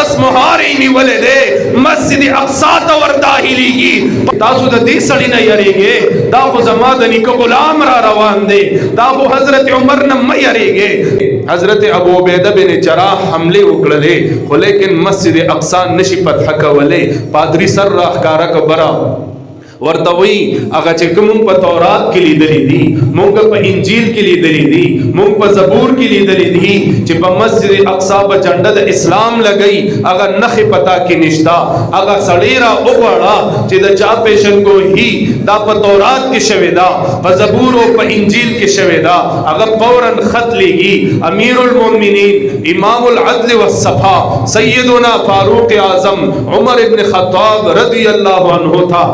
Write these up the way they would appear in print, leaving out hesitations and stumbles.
اسمهاری نیولې ده مسجد اقصا ته ور داخليږي تاسو د دې سړی نه یریږئ دا خو زما د نیکه غلام را روان دی دا خو حضرت عمر نه مه یریږئ حضرت ابو عبیده بن جراح حمله وکړلې خو لیکن مسجد اقصا نشي فتح کولې پادری سر راښکاره کبره ورته وی هغه چې کوم په تورات کې لیدلې دي مونږ په انجیل کې لیدلې دي مونږ په زبور کې لیدلې دي چې په مسجد اقصا په جنډه د اسلام لګئی هغه نخې پتا کې نشتا هغه سړی را وغواړه چې د چا پیشن گوهی دا په تورات کې شوی دا په زبور او په انجیل کې شوی دا هغه فورا خط لګي امیر المؤمنین امام العدل والصفا سیدنا فاروق اعظم عمر ابن خطاب رضی اللہ عنہ تھا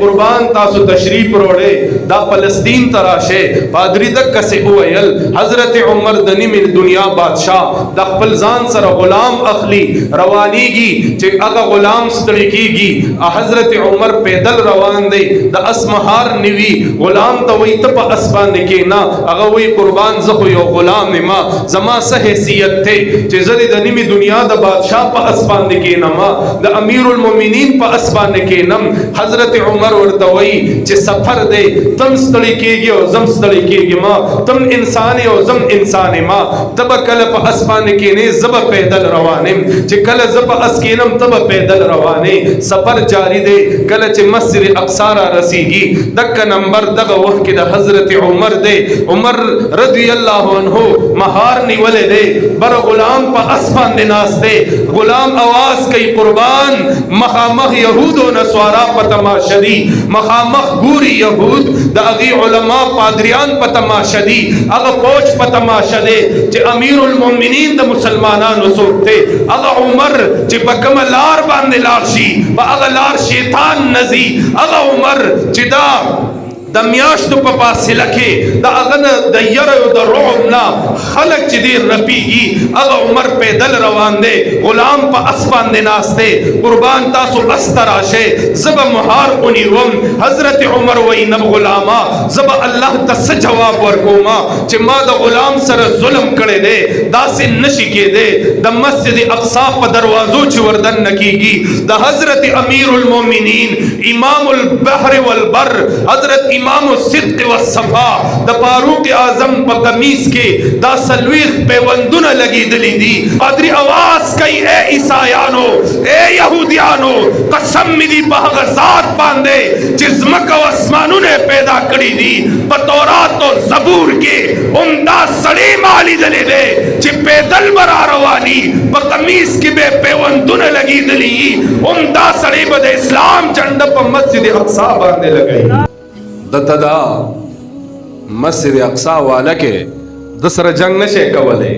قربان تاسو تشریف روڑے دا فلسطین تراشه پادری دک کسی اویل حضرت عمر دنی من دنیا بادشاہ دا خپل ځان سره غلام اخلی روانیگی چې اگا غلام ستړیکیگی حضرت عمر پیدل روان دی دا اسمهار نیوی غلام تا وی تپا اسبان نکینا اگا وی قربان زخو یو غلام نما زما سه حیثیت تے چې زدی دنی من دنیا دا بادشاہ پا اسبان نکینا ما دا امیر المؤمنین پا اسبان نکینم حضرت عمر ورتوي چې سفر دی تم ستړي کېږي او زم ستړي کېږي ما تم انسان او زم انسان ما تب کله په اسمان کې نه زب پیدل روانم چې کله زب اس کېنم تب پیدل روانه سفر جاری دی کله چې مسجد اقصا را رسیږي دک نمبر دغه وخت کې د حضرت عمر دی عمر رضی الله عنه مہار نیولې دی بر غلام په اسمان دی ناشته غلام आवाज کوي قربان مخامخ يهود او نصارا په تماشدي مخامخ ګوري يهود د اغي علما پادریان په تماشدي هغه پوچ په تماشدي چې امیر المؤمنین د مسلمانانو څوک ته هغه عمر چې په کوم لار باندې لار شي په هغه لار شیطان نزي هغه عمر چې دا د میاشتو په فاصله کې د هغه د یره او د رعب نه خلک چې ډېر رپیږي هغه عمر پیدل روان دی غلام په اس باندې ناسته قربان تاسو اس تراشه زب مهار اونیوم حضرت عمر وینم غلاما زب الله ته جواب ورکوما چې ما د غلام سره ظلم کړی دی داسې نشي کېدی د مسجد اقصا په دروازو چې وردن نکېږي د حضرت امیر المؤمنین امام البحر والبر حضرت امام الصدق والصفا د فاروق اعظم په قمیص کې دا سلويخ پیوندونه لګېدلې دي قادری आवाज کوي اے عیسایانو اے يهوديانو قسم می دی په هغه ذات باندې چې زمکه او اسمانونه پیدا کړی دي په تورات او زبور کې عمدا سړی مالی دلې دي چې پیدل برا رواني په قمیص کې به پیوندونه لګېدلې عمدا سړی به د اسلام جنډه په مسجد اقصا باندې لګي دتدا مسجد اقصا والا کې د سره جنگ نشه کولای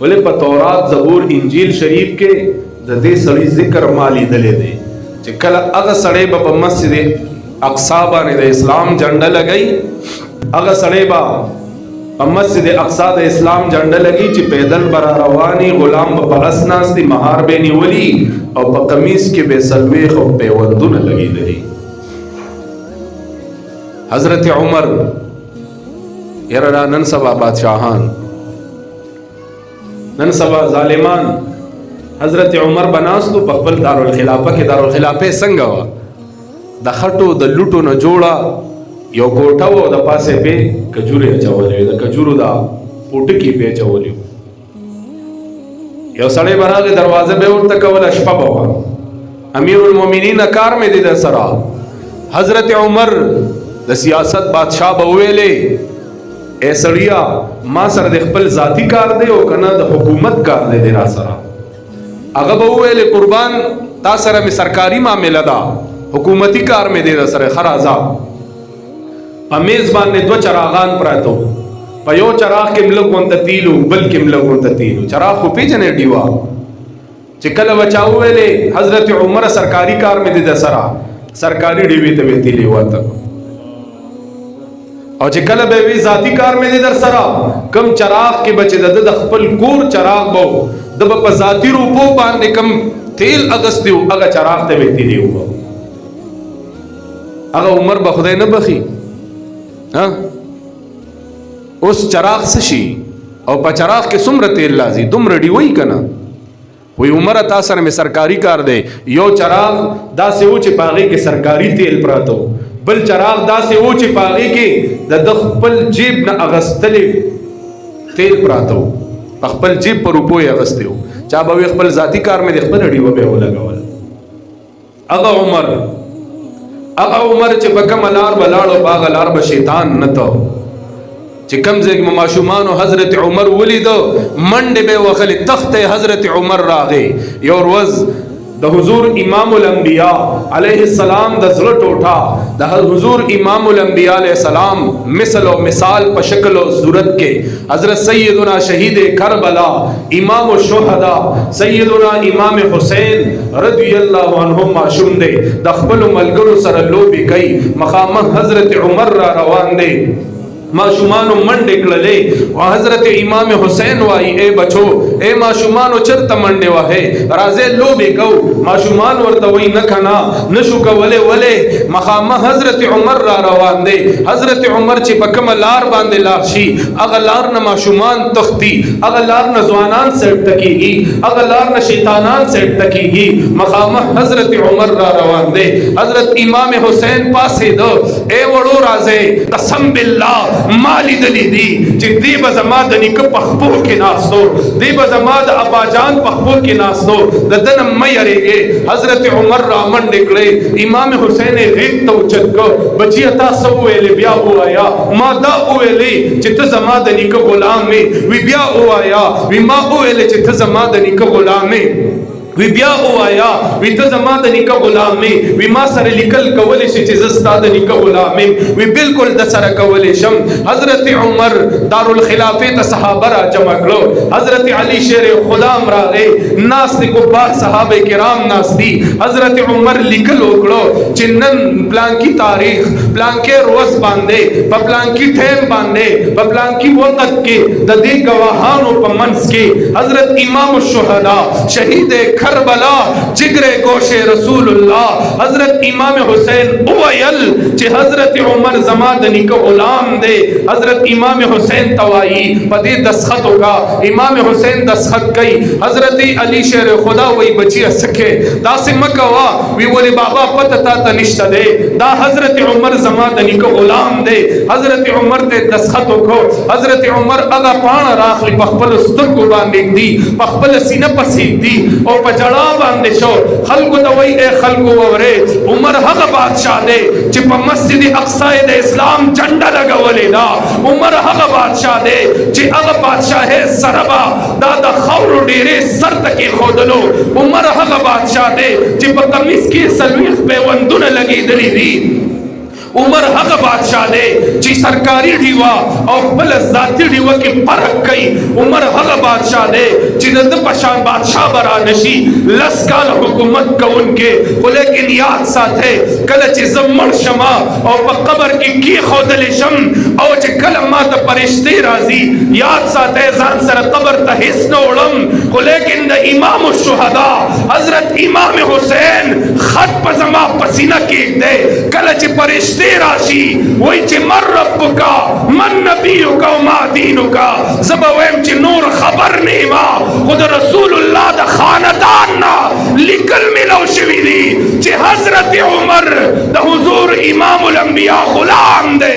ولې په تورات زبور انجیل شریف کې د دې سړي ذکر مالی دلې دي چې کله هغه سړی په مسجد اقصا باندې د اسلام جنډه لګي هغه سړی په مسجد اقصا د اسلام جنډه لګي چې پیدل بر رواني غلام په اسناس دي مہار به نیولي او په قمیص کې به سلوي خو پیوندونه لګېدلي حضرت عمر یرا نن سبا بادشاہان نن سبا ظالمان حضرت عمر بناستو په خپل دارالخلافه کې دارالخلافه څنګه وا د خټو د لوټو نه جوړه یو کوټه و د پاسه په کجوري چولې د کجورو دا پټکی په چولې یو سړی براغه دروازه به ورته کوله شپه بوا امیر المؤمنین کار مې دي د سره حضرت عمر د سیاست بادشاہ به ویلې اے سړیا ما سره د خپل ذاتی کار دی او کنه د حکومت کار دی را سره هغه به ویلې قربان تا سره می سرکاري معاملې ده حکومتي کار مې دی سره خرازا امیز باندې دو چراغان پراته په یو چراغ کې ملګ وانت تیلو بل کې ملګ وانت تیلو چراغ خو پیژنې دیوا چې کله بچاو ویلې حضرت عمر سرکاري کار مې دی سره سرکاري دیوی ته وی تیلی وته او چې کله به وی ذاتی کار مې در سره کم چراغ کې بچ د خپل کور چراغ بو د په ذاتی روپو باندې کم تیل اغستیو هغه چراغ ته ویتی دیو هغه عمر به خدای نه بخي ها اوس چراغ سشي او په چراغ کې څومره تیل لازم دومره دی وای کنه وی عمر تا سره مې سرکاري کار دی. یو چراغ داسې و چې په هغې کې سرکاري تیل پراته و، بل چراغ داسې و چې په هغې کې د خپل جیب نه اغستلې تیل پراته و، په خپل جیب په روپو یې اغستې و. چا به وي خپل ذاتي کار مې د خپل ډیوه به ولګول. هغه عمر چې په کومه لار به لاړو په هغه لار به شیطان نه ته چې کم ځای کې ماشومانو حضرت عمر ولیدو منډې به وهلې، تخت حضرت عمر راغی. یو ورځ د حضور امام الانبیاء علیه السلام د زړه ټوټه د حضور امام الانبیاء علیه السلام مثل او مثال په شکل او صورت کې حضرت سیدنا شہید کربلا امام الشهدا سیدنا امام حسین رضی اللہ عنہ معصوم دے د خپل ملګرو سره لوبي کوي، مخامخ حضرت عمر را روان دي. ماشومانو منډې کړلې او حضرت امام حسین وایي اے بچو اے ماشومانو چرته منډې وهې راځئ لوبې کوو. ماشومان ورته وایي نه کنه نشو کولی، ولې مخامخ حضرت عمر را روان دی. حضرت عمر چې په کومه لار باندې لاړ شي هغه لار نه ماشومان تښتي، هغه لار نه ځوانان سړته کېږي، هغه لار نه شیطانان سړته کېږي. مخامخ حضرت عمر را روان دی. حضرت امام حسین پاسېده اے وړو راځئ قسم بالله مالی دلی دی چې دی به زما د نیکه په خپو کې ناستو، دی به زما د اباجان په خپو کې ناستو، د ده نه مه یېرېږئ. حضرت عمر را منډې کړې، امام حسین یې غېږ ته اوچت کړ. بچیه تا څه وویلې بیا ووایه. ما دا وویلې چې ته زما د نیکه غلام یې. وی بیا ووایه. وی ما وویلې چې ته زما د نیکه غلام یې. وی بیا ووایا وی ته زما د نیکه غلام می. وی ما سره لیکل کولی شي چې زه ستا د نیکه غلام یم. وی بالکل د سره کولی شم. حضرت عمر دارالخلافې ته صحابه را جمع کړو. حضرت علی شیر خدام راغی، ناست کبار صحابه کرام ناستی. حضرت عمر لیکل وکړو چې نن پلانکی تاریخ پلانکی روز باندې په پلانکی ټیم باندې په پلانکی وخت کې د دې گواهانو په منځ کې حضرت امام الشهدا شهید کربلا جگر گوش رسول اللہ حضرت امام حسین اویل چې حضرت عمر زما د نیکه غلام دے. حضرت امام حسین توائی پدی دسخط ہوگا. امام حسین دسخط گئی. حضرت علی شیر خدا وی بچی سکے دا سے مکوا وی ولی بابا پتہ تا تنشت دے دا حضرت عمر زما د نیکه غلام دے. حضرت عمر تے دسخط کو حضرت عمر اگا پان راخلی پخپل سترګو باندې دی پخپل سینه پسې دی او پجڑا باندې شو. خلقو ته وای اے خلقو وره عمر هغه بادشاہ دی چې په مسجد اقصی د اسلام جنډا لګولې دا. عمر هغه بادشاہ دی چې هغه بادشاہ سربا دا د خور ډیره سر تکي خودلو. عمر هغه بادشاہ دی چې په قمیص کې سلويخ پیوندونه لګېدلې دي. عمر هغه بادشاہ دی چې سرکاری ډیوا او خپل ذاتی ډیوا کې فرق کوي. عمر هغه بادشاہ دی چې د پشان بادشاہ برا نشي لس کال حکومت کوونکې، خو لیکن یاد ساته کله چې زمړ شما او په قبر کې کی خودل شم او چې کله ما ته پرشتي راځي یاد ساته ځان سره قبر ته هیڅ نه وړم، خو لیکن د امام الشهدا حضرت امام حسین خط په زما پسینه کې دی. کله چې پرشتي راشی وہی چی من ربکا من نبیوکا وما دینوکا زبا ویم چی نور خبر نیما خود رسول اللہ دا خانداننا لکل ملو شوی دی چی حضرت عمر دا حضور امام الانبیاء غلام دے.